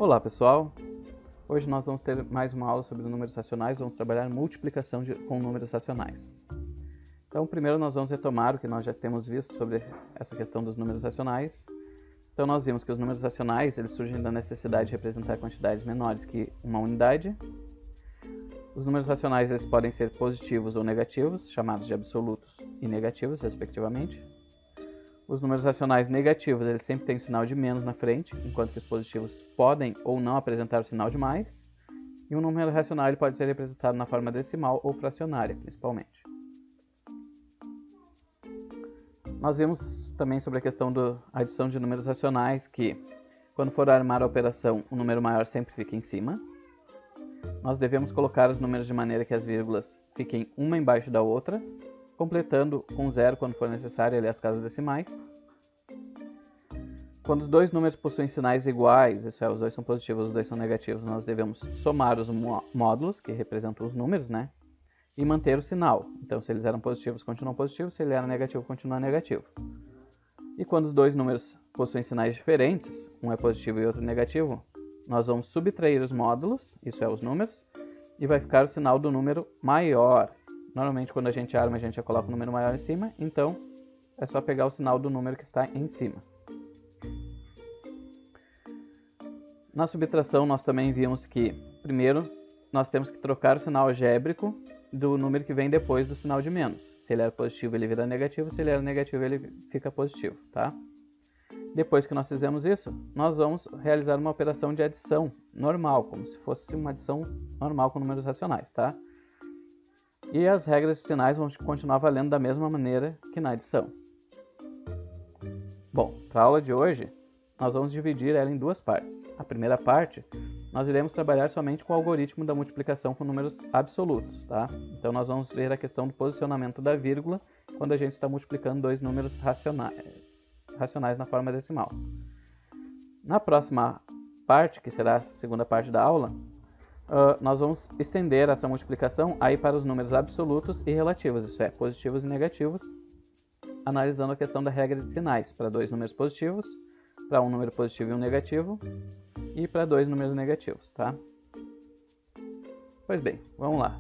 Olá pessoal, hoje nós vamos ter mais uma aula sobre números racionais, vamos trabalhar multiplicação com números racionais. Então primeiro nós vamos retomar o que nós já temos visto sobre essa questão dos números racionais. Então nós vimos que os números racionais eles surgem da necessidade de representar quantidades menores que uma unidade. Os números racionais eles podem ser positivos ou negativos, chamados de absolutos e negativos respectivamente. Os números racionais negativos, eles sempre têm um sinal de menos na frente, enquanto que os positivos podem ou não apresentar o sinal de mais. E um número racional ele pode ser representado na forma decimal ou fracionária, principalmente. Nós vimos também sobre a questão da adição de números racionais, que quando for armar a operação, o número maior sempre fica em cima. Nós devemos colocar os números de maneira que as vírgulas fiquem uma embaixo da outra, completando com zero quando for necessário ali as casas decimais. Quando os dois números possuem sinais iguais, isso é, os dois são positivos, os dois são negativos, nós devemos somar os módulos, que representam os números, né? E manter o sinal. Então, se eles eram positivos, continuam positivos, se ele era negativo, continua negativo. E quando os dois números possuem sinais diferentes, um é positivo e outro negativo, nós vamos subtrair os módulos, isso é, os números, e vai ficar o sinal do número maior. Normalmente, quando a gente arma, a gente já coloca o número maior em cima, então é só pegar o sinal do número que está em cima. Na subtração, nós também vimos que, primeiro, nós temos que trocar o sinal algébrico do número que vem depois do sinal de menos. Se ele era positivo, ele vira negativo, se ele era negativo, ele fica positivo, tá? Depois que nós fizemos isso, nós vamos realizar uma operação de adição normal, como se fosse uma adição normal com números racionais, tá? E as regras de sinais vão continuar valendo da mesma maneira que na adição. Bom, para a aula de hoje, nós vamos dividir ela em duas partes. A primeira parte, nós iremos trabalhar somente com o algoritmo da multiplicação com números absolutos, tá? Então nós vamos ver a questão do posicionamento da vírgula quando a gente está multiplicando dois números racionais na forma decimal. Na próxima parte, que será a segunda parte da aula, nós vamos estender essa multiplicação aí para os números absolutos e relativos, isso é, positivos e negativos, analisando a questão da regra de sinais para dois números positivos, para um número positivo e um negativo, e para dois números negativos, tá? Pois bem, vamos lá.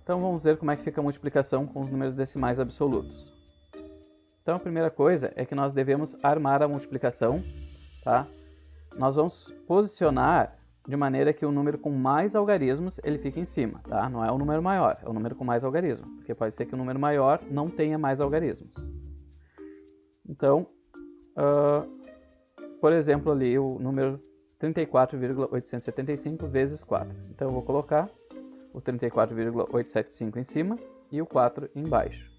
Então vamos ver como é que fica a multiplicação com os números decimais absolutos. Então a primeira coisa é que nós devemos armar a multiplicação, tá? Nós vamos posicionar de maneira que o número com mais algarismos ele fique em cima, tá? Não é o número maior, é o número com mais algarismos, porque pode ser que o número maior não tenha mais algarismos. Então, por exemplo, ali o número 34,875 vezes 4. Então eu vou colocar o 34,875 em cima e o 4 embaixo.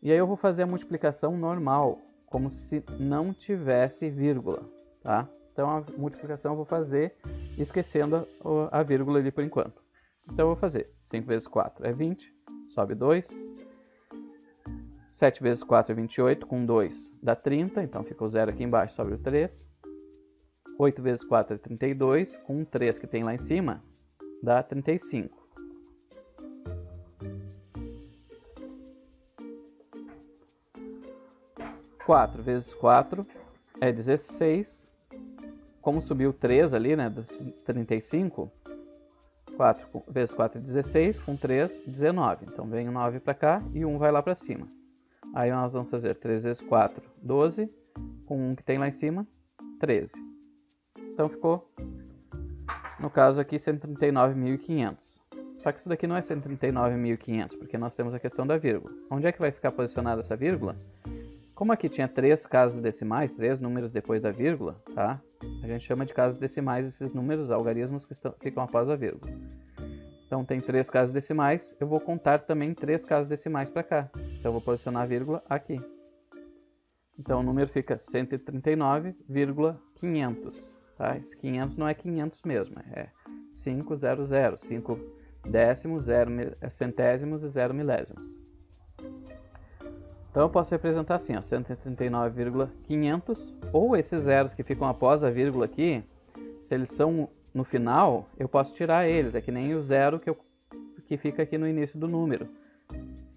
E aí eu vou fazer a multiplicação normal, como se não tivesse vírgula, tá? Então a multiplicação eu vou fazer esquecendo a vírgula ali por enquanto. Então eu vou fazer 5 vezes 4 é 20, sobe 2. 7 vezes 4 é 28, com 2 dá 30, então fica o 0 aqui embaixo, sobe o 3. 8 vezes 4 é 32, com 3 que tem lá em cima, dá 35. Quatro vezes 4 é 16. Como subiu 3 ali, né, do 35, 4 vezes 4 é 16, com 3, 19. Então vem o 9 para cá e 1 vai lá para cima. Aí nós vamos fazer 3 vezes 4, 12, com 1 que tem lá em cima, 13. Então ficou, no caso aqui, 139.500. Só que isso daqui não é 139.500, porque nós temos a questão da vírgula. Onde é que vai ficar posicionada essa vírgula? Como aqui tinha 3 casas decimais, 3 números depois da vírgula, tá? A gente chama de casas decimais esses números, algarismos que ficam após a vírgula. Então tem 3 casas decimais, eu vou contar também 3 casas decimais para cá. Então eu vou posicionar a vírgula aqui. Então o número fica 139,500. Tá? Esse 500 não é 500 mesmo, é 500, 5 décimos, 0 centésimos e 0 milésimos. Então eu posso representar assim, 139,500, ou esses zeros que ficam após a vírgula aqui, se eles são no final, eu posso tirar eles, é que nem o zero que fica aqui no início do número.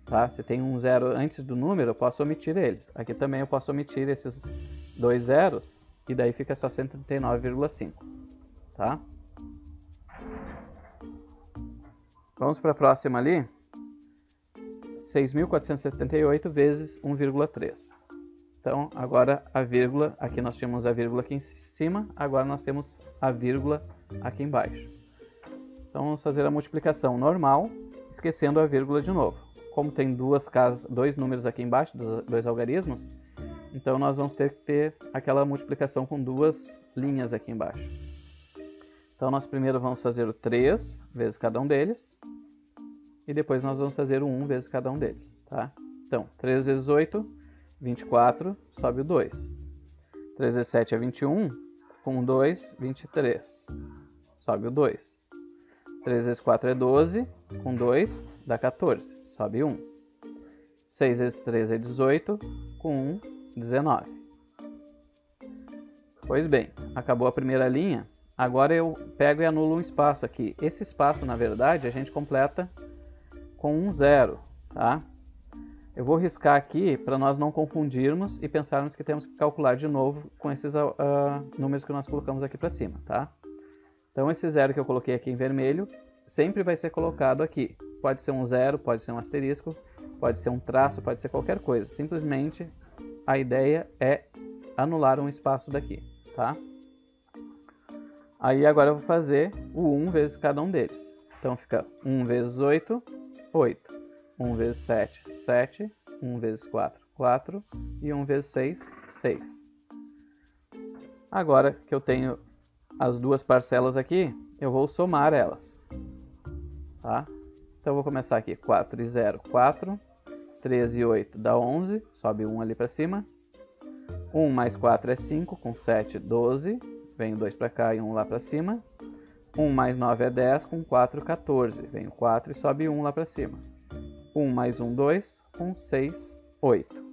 Tá? Se tem um zero antes do número, eu posso omitir eles. Aqui também eu posso omitir esses dois zeros e daí fica só 139,5, tá? Vamos para a próxima ali. 6.478 vezes 1,3. Então, agora a vírgula, aqui nós tínhamos a vírgula aqui em cima, agora nós temos a vírgula aqui embaixo. Então, vamos fazer a multiplicação normal, esquecendo a vírgula de novo. Como tem dois números aqui embaixo, dois algarismos, então nós vamos ter que ter aquela multiplicação com duas linhas aqui embaixo. Então, nós primeiro vamos fazer o 3 vezes cada um deles, e depois nós vamos fazer o 1 vezes cada um deles, tá? Então, 3 vezes 8, 24, sobe o 2. 3 vezes 7 é 21, com 2, 23, sobe o 2. 3 vezes 4 é 12, com 2 dá 14, sobe 1. 6 vezes 3 é 18, com 1, 19. Pois bem, acabou a primeira linha, agora eu pego e anulo um espaço aqui. Esse espaço, na verdade, a gente completa com um 0, tá? Eu vou riscar aqui para nós não confundirmos e pensarmos que temos que calcular de novo com esses números que nós colocamos aqui para cima, tá? Então, esse 0 que eu coloquei aqui em vermelho sempre vai ser colocado aqui. Pode ser um 0, pode ser um asterisco, pode ser um traço, pode ser qualquer coisa. Simplesmente, a ideia é anular um espaço daqui, tá? Aí, agora eu vou fazer o 1 vezes cada um deles. Então, fica 1 vezes 8, 8. 1 vezes 7, 7. 1 vezes 4, 4. E 1 vezes 6, 6. Agora que eu tenho as duas parcelas aqui, eu vou somar elas, tá? Então, eu vou começar aqui. 4 e 0, 4. 13 e 8 dá 11. Sobe 1 ali para cima. 1 mais 4 é 5. Com 7, 12. Vem o 2 para cá e 1 lá para cima. 1 mais 9 é 10, com 4, 14. Vem o 4 e sobe 1 lá para cima. 1 mais 1, 2, com 6, 8.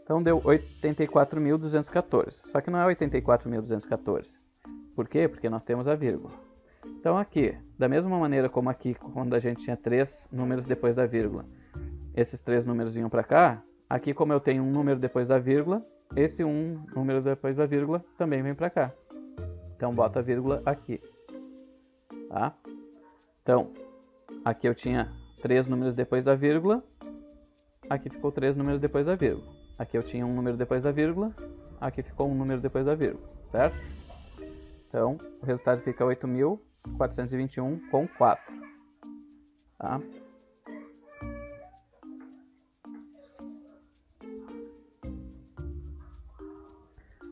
Então, deu 84.214. Só que não é 84.214. Por quê? Porque nós temos a vírgula. Então, aqui, da mesma maneira como aqui, quando a gente tinha 3 números depois da vírgula, esses 3 números vinham para cá, aqui, como eu tenho um número depois da vírgula, esse número depois da vírgula também vem para cá. Então, bota a vírgula aqui. Tá? Então, aqui eu tinha 3 números depois da vírgula, aqui ficou 3 números depois da vírgula. Aqui eu tinha um número depois da vírgula, aqui ficou um número depois da vírgula, certo? Então, o resultado fica 8.421 com 4. Tá?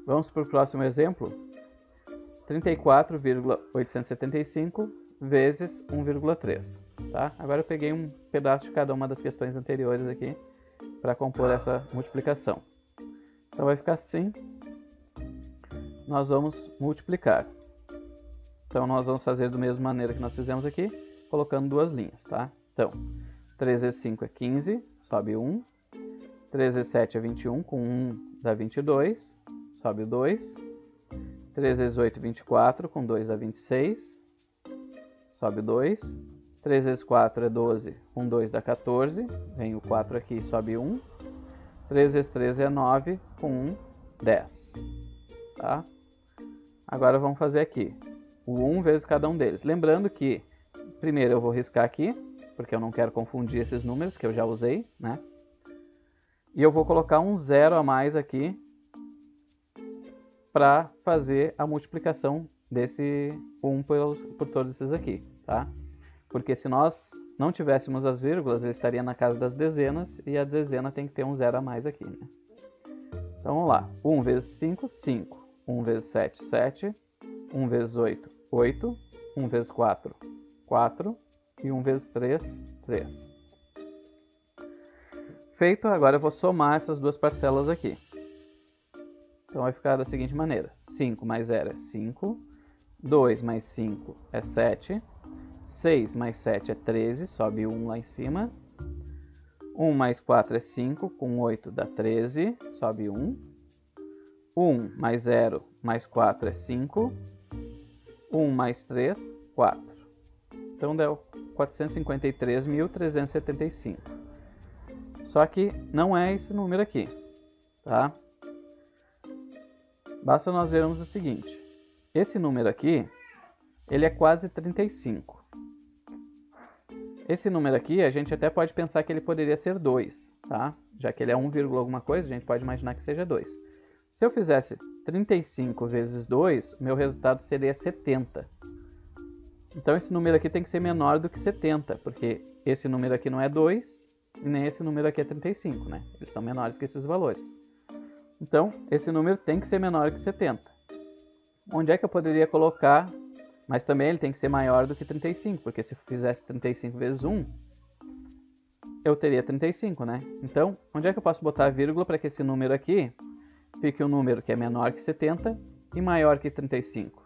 Vamos para o próximo exemplo. 34,875 vezes 1,3. Tá? Agora eu peguei um pedaço de cada uma das questões anteriores aqui para compor essa multiplicação. Então vai ficar assim. Nós vamos multiplicar. Então nós vamos fazer da mesma maneira que nós fizemos aqui, colocando duas linhas, tá? Então, 3 vezes 5 é 15, sobe 1. 3 vezes 7 é 21, com 1 dá 22, sobe 2. 3 vezes 8, 24, com 2 dá 26, sobe 2. 3 vezes 4 é 12, com 2 dá 14, vem o 4 aqui, sobe 1. 3 vezes 13 é 9, com 1, 10. Tá? Agora vamos fazer aqui o 1 vezes cada um deles. Lembrando que, primeiro eu vou riscar aqui, porque eu não quero confundir esses números que eu já usei, né? E eu vou colocar um 0 a mais aqui, para fazer a multiplicação desse 1 por todos esses aqui, tá? Porque se nós não tivéssemos as vírgulas, ele estaria na casa das dezenas, e a dezena tem que ter um 0 a mais aqui, né? Então, vamos lá. 1 vezes 5, 5. 1 vezes 7, 7. 1 vezes 8, 8. 1 vezes 4, 4. E 1 vezes 3, 3. Feito, agora eu vou somar essas duas parcelas aqui. Então, vai ficar da seguinte maneira. 5 mais 0 é 5. 2 mais 5 é 7. 6 mais 7 é 13, sobe 1 lá em cima. 1 mais 4 é 5, com 8 dá 13, sobe 1. 1 mais 0 mais 4 é 5. 1 mais 3, 4. Então, deu 453.375. Só que não é esse número aqui, tá? basta nós vermos o seguinte. Esse número aqui, ele é quase 35. Esse número aqui, a gente até pode pensar que ele poderia ser 2, tá? Já que ele é 1, alguma coisa, a gente pode imaginar que seja 2. Se eu fizesse 35 vezes 2, o meu resultado seria 70. Então esse número aqui tem que ser menor do que 70, porque esse número aqui não é 2 e nem esse número aqui é 35, né? Eles são menores que esses valores. Então, esse número tem que ser menor que 70. Onde é que eu poderia colocar? Mas também ele tem que ser maior do que 35, porque se eu fizesse 35 vezes 1, eu teria 35, né? Então, onde é que eu posso botar a vírgula para que esse número aqui fique um número que é menor que 70 e maior que 35?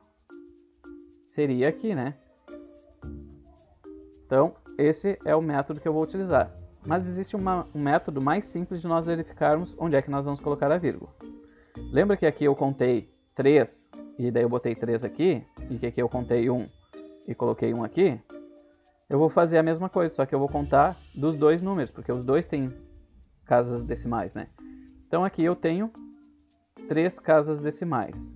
Seria aqui, né? Então, esse é o método que eu vou utilizar. Mas existe um método mais simples de nós verificarmos onde é que nós vamos colocar a vírgula. Lembra que aqui eu contei 3 e daí eu botei 3 aqui? E que aqui eu contei 1 e coloquei 1 aqui? Eu vou fazer a mesma coisa, só que eu vou contar dos dois números, porque os dois têm casas decimais, né? Então aqui eu tenho 3 casas decimais.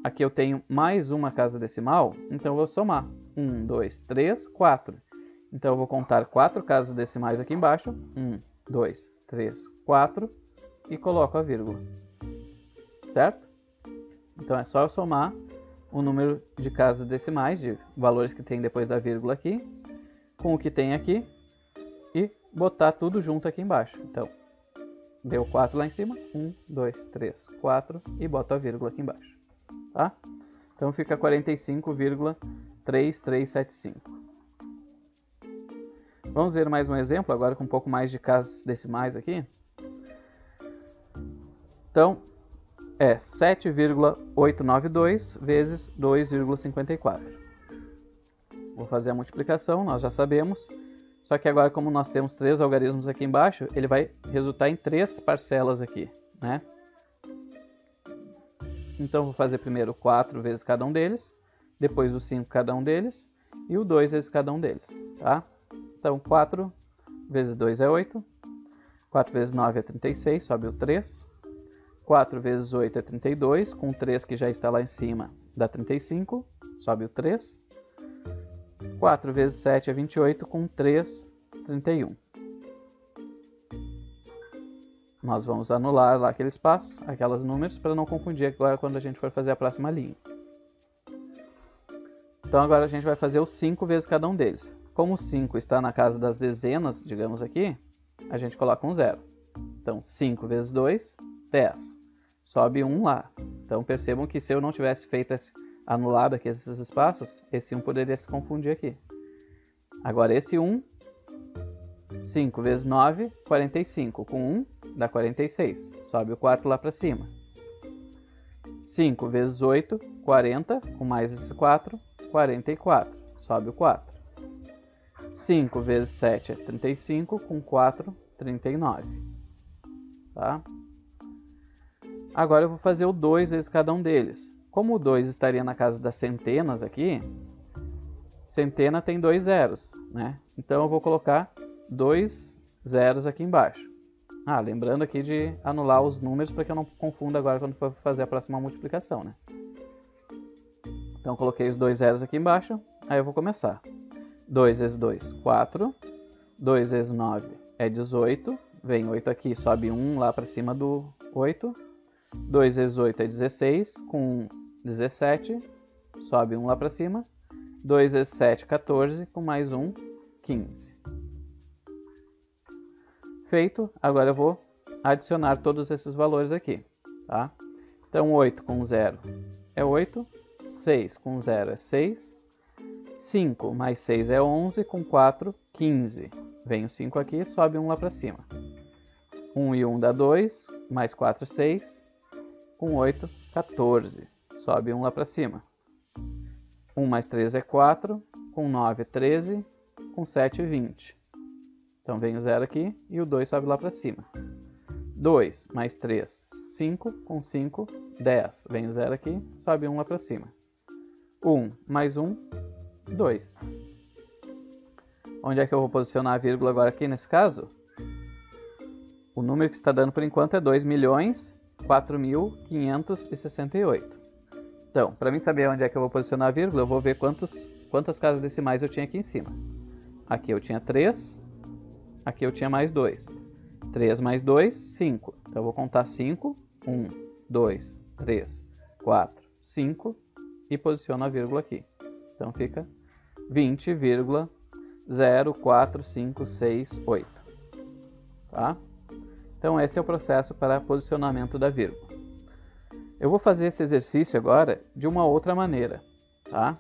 Aqui eu tenho mais uma casa decimal, então eu vou somar. 1, 2, 3, 4. Então eu vou contar 4 casas decimais aqui embaixo. 1, 2, 3, 4 e coloco a vírgula. Certo? Então é só eu somar o número de casas decimais, de valores que tem depois da vírgula aqui, com o que tem aqui e botar tudo junto aqui embaixo. Então, deu 4 lá em cima, 1, 2, 3, 4 e boto a vírgula aqui embaixo. Tá? Então fica 45,3375. Vamos ver mais um exemplo, agora com um pouco mais de casas decimais aqui. Então, é 7,892 vezes 2,54. Vou fazer a multiplicação, nós já sabemos. Só que agora, como nós temos 3 algarismos aqui embaixo, ele vai resultar em 3 parcelas aqui, né? Então, vou fazer primeiro 4 vezes cada um deles, depois o 5 cada um deles e o 2 vezes cada um deles, tá? Então, 4 vezes 2 é 8, 4 vezes 9 é 36, sobe o 3, 4 vezes 8 é 32, com 3 que já está lá em cima dá 35, sobe o 3, 4 vezes 7 é 28, com 3, 31. Nós vamos anular lá aquele espaço, aquelas números, para não confundir agora quando a gente for fazer a próxima linha. Então agora a gente vai fazer os 5 vezes cada um deles. Como o 5 está na casa das dezenas, digamos aqui, a gente coloca um 0. Então 5 vezes 2, 10. Sobe 1 lá. Então percebam que se eu não tivesse feito anulado aqui esses espaços, esse 1 poderia se confundir aqui. Agora esse 1, 5 vezes 9, 45. Com 1 dá 46. Sobe o 4 lá para cima. 5 vezes 8, 40. Com mais esse 4, 44. Sobe o 4. 5 vezes 7 é 35, com 4, 39. Tá? Agora eu vou fazer o 2 vezes cada um deles. Como o 2 estaria na casa das centenas aqui, centena tem 2 zeros, né? Então eu vou colocar 2 zeros aqui embaixo. Lembrando aqui de anular os números para que eu não confunda agora quando for fazer a próxima multiplicação, né? Então coloquei os 2 zeros aqui embaixo, aí eu vou começar. 2 vezes 2, 4. 2 vezes 9 é 18. Vem 8 aqui, sobe 1 lá para cima do 8. 2 vezes 8 é 16. Com 17, sobe 1 lá para cima. 2 vezes 7, 14. Com mais 1, 15. Feito. Agora eu vou adicionar todos esses valores aqui. Tá? Então 8 com 0 é 8. 6 com 0 é 6. 5 mais 6 é 11, com 4, 15. Vem o 5 aqui, sobe 1 lá para cima. 1 e 1 dá 2, mais 4, 6. Com 8, 14. Sobe 1 lá para cima. 1 mais 3 é 4, com 9, 13. Com 7, 20. Então vem o 0 aqui e o 2 sobe lá para cima. 2 mais 3, 5. Com 5, 10. Vem o 0 aqui, sobe 1 lá para cima. 1 mais 1, 2. Onde é que eu vou posicionar a vírgula agora aqui nesse caso? O número que está dando por enquanto é 2 milhões 4.568. Então, para mim saber onde é que eu vou posicionar a vírgula, eu vou ver quantas casas decimais eu tinha aqui em cima. Aqui eu tinha 3, aqui eu tinha mais 2. 3 mais 2, 5. Então eu vou contar 5, 1, 2, 3, 4, 5 e posiciono a vírgula aqui. Então fica 20,04568. Tá? Então esse é o processo para posicionamento da vírgula. Eu vou fazer esse exercício agora de uma outra maneira, tá?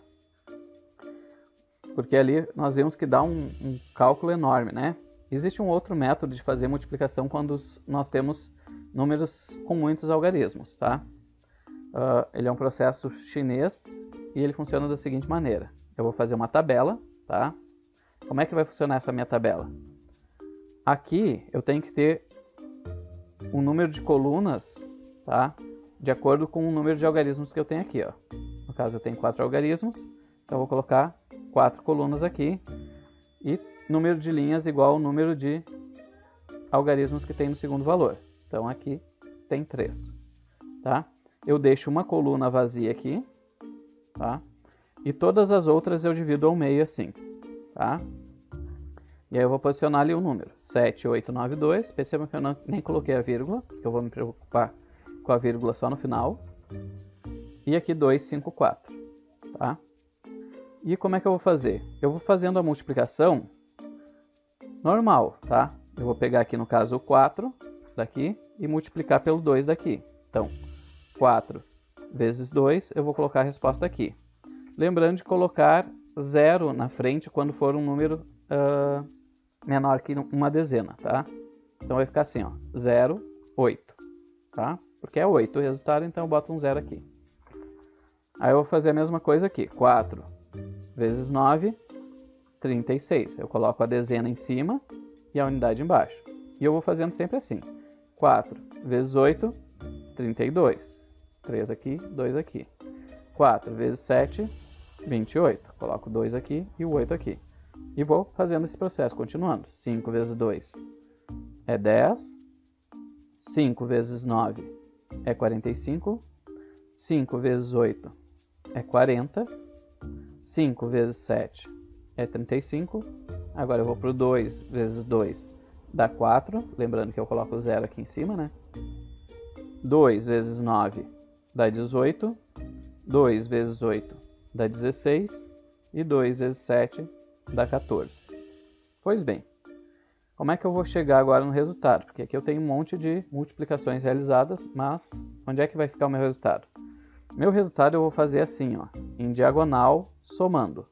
Porque ali nós vimos que dá um cálculo enorme, né? Existe um outro método de fazer multiplicação quando nós temos números com muitos algarismos, tá? Ele é um processo chinês e ele funciona da seguinte maneira. Eu vou fazer uma tabela, tá? Como é que vai funcionar essa minha tabela? Aqui eu tenho que ter um número de colunas, tá? De acordo com o número de algarismos que eu tenho aqui, ó. No caso eu tenho 4 algarismos, então eu vou colocar 4 colunas aqui e número de linhas igual ao número de algarismos que tem no segundo valor. Então aqui tem 3, tá? Eu deixo uma coluna vazia aqui, tá? E todas as outras eu divido ao meio assim, tá? E aí eu vou posicionar ali o número 7892. Percebam que eu nem coloquei a vírgula, porque eu vou me preocupar com a vírgula só no final. E aqui 254, tá? E como é que eu vou fazer? Eu vou fazendo a multiplicação normal, tá? Eu vou pegar aqui no caso o 4 daqui e multiplicar pelo 2 daqui. Então, 4 vezes 2, eu vou colocar a resposta aqui. Lembrando de colocar 0 na frente quando for um número menor que uma dezena, tá? Então vai ficar assim, ó, 0, 8, tá? Porque é 8 o resultado, então eu boto um 0 aqui. Aí eu vou fazer a mesma coisa aqui, 4 vezes 9, 36. Eu coloco a dezena em cima e a unidade embaixo. E eu vou fazendo sempre assim, 4 vezes 8, 32. 3 aqui, 2 aqui. 4 vezes 7, 28. Coloco 2 aqui e o 8 aqui. E vou fazendo esse processo, continuando. 5 vezes 2 é 10. 5 vezes 9 é 45. 5 vezes 8 é 40. 5 vezes 7 é 35. Agora eu vou para o 2 vezes 2 dá 4. Lembrando que eu coloco o 0 aqui em cima, né? 2 vezes 9 dá 18. 2 vezes 8 dá 16. E 2 vezes 7 dá 14. Pois bem, como é que eu vou chegar agora no resultado? Porque aqui eu tenho um monte de multiplicações realizadas, mas onde é que vai ficar o meu resultado? Meu resultado eu vou fazer assim, ó, em diagonal, somando.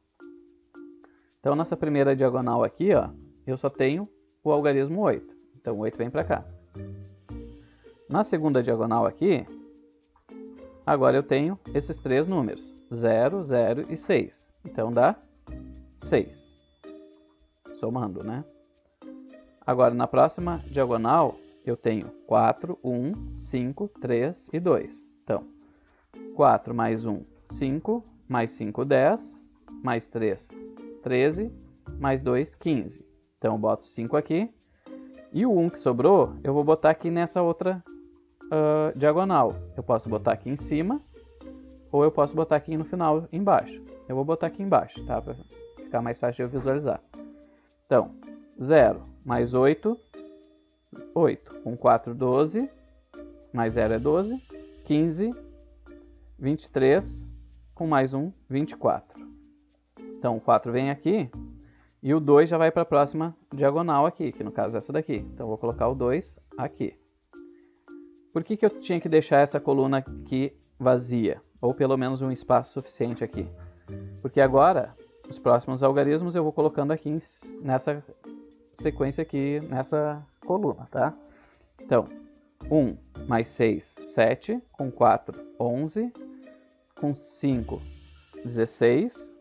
Então, nessa primeira diagonal aqui, ó, eu só tenho o algarismo 8. Então, o 8 vem para cá. Na segunda diagonal aqui, agora eu tenho esses 3 números, 0, 0 e 6. Então, dá 6. Somando, né? Agora, na próxima diagonal, eu tenho 4, 1, 5, 3 e 2. Então, 4 mais 1, 5, mais 5, 10, mais 3, 13, mais 2, 15. Então, eu boto 5 aqui. E o 1 que sobrou, eu vou botar aqui nessa outra diagonal. Eu posso botar aqui em cima, ou eu posso botar aqui no final, embaixo. Eu vou botar aqui embaixo, tá? Para ficar mais fácil de eu visualizar. Então, 0 mais 8, 8. Com 4, 12. Mais 0 é 12. 15, 23. Com mais 1, 24. Então, o 4 vem aqui. E o 2 já vai para a próxima diagonal aqui, que no caso é essa daqui. Então, eu vou colocar o 2 aqui. Por que eu tinha que deixar essa coluna aqui vazia? Ou pelo menos um espaço suficiente aqui? Porque agora, os próximos algarismos eu vou colocando aqui nessa sequência aqui, nessa coluna, tá? Então, 1 mais 6, 7. Com 4, 11. Com 5, 16.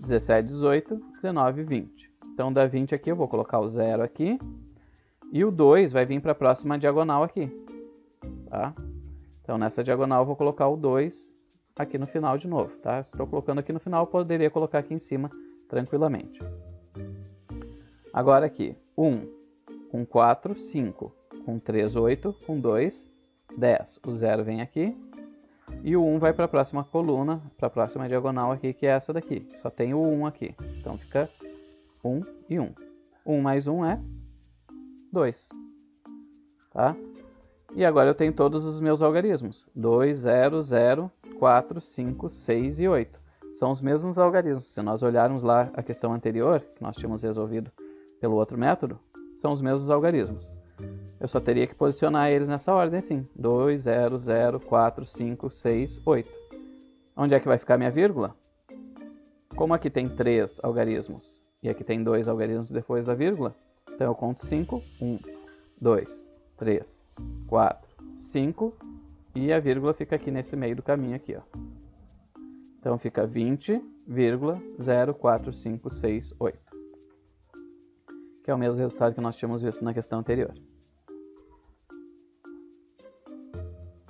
17, 18, 19, 20. Então, da 20 aqui, eu vou colocar o 0 aqui. E o 2 vai vir para a próxima diagonal aqui. Tá? Então, nessa diagonal, eu vou colocar o 2 aqui no final de novo. Tá? Estou colocando aqui no final, eu poderia colocar aqui em cima tranquilamente. Agora aqui, 1 com 4, 5. Com 3, 8. Com 2, 10. O 0 vem aqui. E o 1 vai para a próxima coluna, para a próxima diagonal aqui, que é essa daqui. Só tem o 1 aqui. Então fica 1 e 1. 1 mais 1 é 2. Tá? E agora eu tenho todos os meus algarismos. 2, 0, 0, 4, 5, 6 e 8. São os mesmos algarismos. Se nós olharmos lá a questão anterior, que nós tínhamos resolvido pelo outro método, são os mesmos algarismos. Eu só teria que posicionar eles nessa ordem assim. 2, 0, 0, 4, 5, 6, 8. Onde é que vai ficar minha vírgula? Como aqui tem 3 algarismos e aqui tem 2 algarismos depois da vírgula, então eu conto 5. 1, 2, 3, 4, 5 e a vírgula fica aqui nesse meio do caminho aqui, ó. Então fica 20,0456,8. Que é o mesmo resultado que nós tínhamos visto na questão anterior.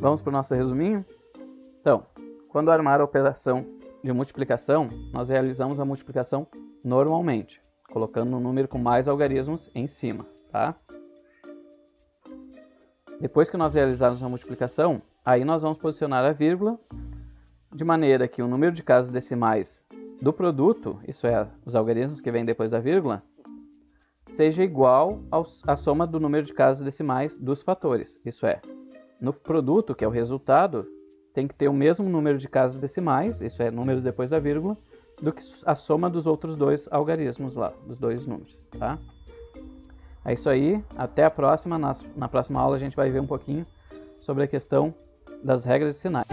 Vamos para o nosso resuminho? Então, quando armar a operação de multiplicação, nós realizamos a multiplicação normalmente, colocando um número com mais algarismos em cima, tá? Depois que nós realizarmos a multiplicação, aí nós vamos posicionar a vírgula de maneira que o número de casas decimais do produto, isso é, os algarismos que vêm depois da vírgula, seja igual à soma do número de casas decimais dos fatores. Isso é, no produto, que é o resultado, tem que ter o mesmo número de casas decimais, isso é, números depois da vírgula, do que a soma dos outros dois algarismos lá, dos dois números, tá? É isso aí, até a próxima. Na próxima aula a gente vai ver um pouquinho sobre a questão das regras de sinais.